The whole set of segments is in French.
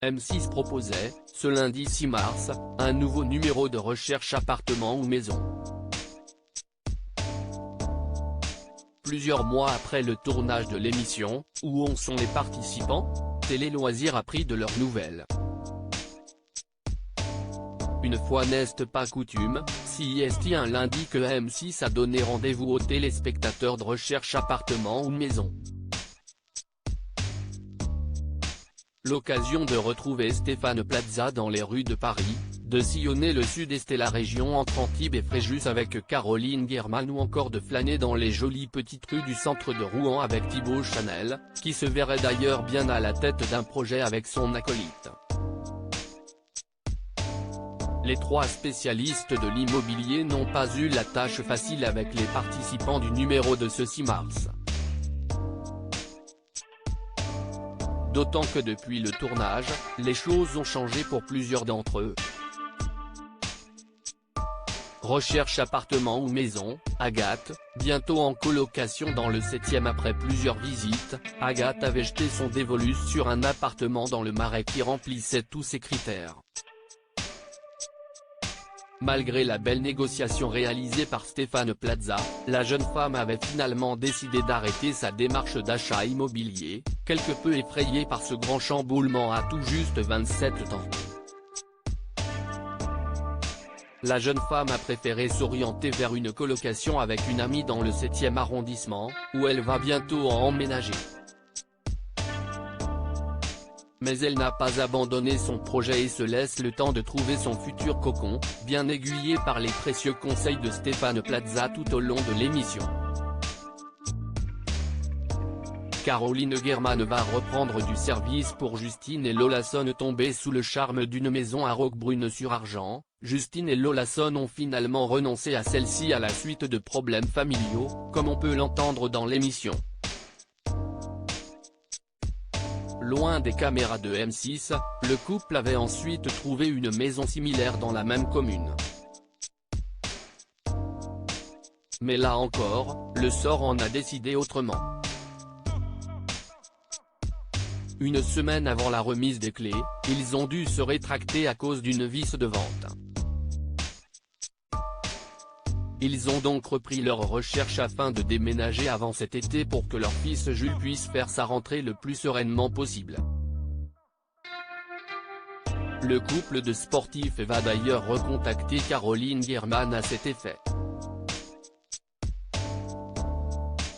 M6 proposait, ce lundi 6 mars, un nouveau numéro de recherche appartement ou maison. Plusieurs mois après le tournage de l'émission, où en sont les participants? Télé Loisirs a pris de leurs nouvelles. Une fois n'est pas coutume, CIST un lundi que M6 a donné rendez-vous aux téléspectateurs de recherche appartement ou maison. L'occasion de retrouver Stéphane Plaza dans les rues de Paris, de sillonner le sud-est et la région entre Antibes et Fréjus avec Caroline Guerman ou encore de flâner dans les jolies petites rues du centre de Rouen avec Thibaut Chanel, qui se verrait d'ailleurs bien à la tête d'un projet avec son acolyte. Les trois spécialistes de l'immobilier n'ont pas eu la tâche facile avec les participants du numéro de ce 6 mars. D'autant que depuis le tournage, les choses ont changé pour plusieurs d'entre eux. Recherche appartement ou maison, Agathe, bientôt en colocation dans le 7e après plusieurs visites, Agathe avait jeté son dévolu sur un appartement dans le Marais qui remplissait tous ses critères. Malgré la belle négociation réalisée par Stéphane Plaza, la jeune femme avait finalement décidé d'arrêter sa démarche d'achat immobilier, quelque peu effrayée par ce grand chamboulement à tout juste 27 ans. La jeune femme a préféré s'orienter vers une colocation avec une amie dans le 7e arrondissement, où elle va bientôt emménager. Mais elle n'a pas abandonné son projet et se laisse le temps de trouver son futur cocon, bien aiguillée par les précieux conseils de Stéphane Plaza tout au long de l'émission. Caroline Guerman va reprendre du service pour Justine et Lolasson tombés sous le charme d'une maison à Roquebrune-sur-Argent. Justine et Lolasson ont finalement renoncé à celle-ci à la suite de problèmes familiaux, comme on peut l'entendre dans l'émission. Loin des caméras de M6, le couple avait ensuite trouvé une maison similaire dans la même commune. Mais là encore, le sort en a décidé autrement. Une semaine avant la remise des clés, ils ont dû se rétracter à cause d'une vis de vente. Ils ont donc repris leurs recherches afin de déménager avant cet été pour que leur fils Jules puisse faire sa rentrée le plus sereinement possible. Le couple de sportifs va d'ailleurs recontacter Caroline Guerman à cet effet.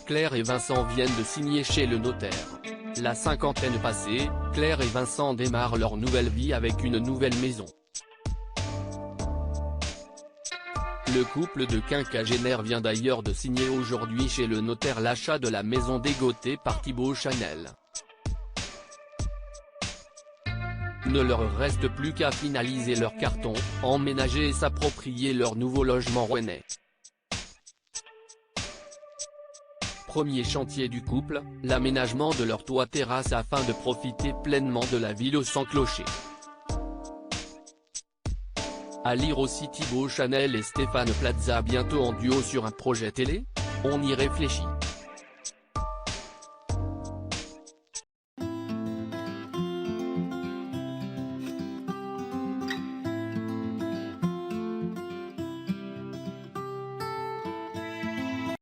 Claire et Vincent viennent de signer chez le notaire. La cinquantaine passée, Claire et Vincent démarrent leur nouvelle vie avec une nouvelle maison. Le couple de quinquagénaires vient d'ailleurs de signer aujourd'hui chez le notaire l'achat de la maison dégotée par Thibaut Chanel. Ne leur reste plus qu'à finaliser leur carton, emménager et s'approprier leur nouveau logement rouennais. Premier chantier du couple, l'aménagement de leur toit-terrasse afin de profiter pleinement de la ville sans clocher. À lire aussi Thibaut Chanel et Stéphane Plaza bientôt en duo sur un projet télé? On y réfléchit.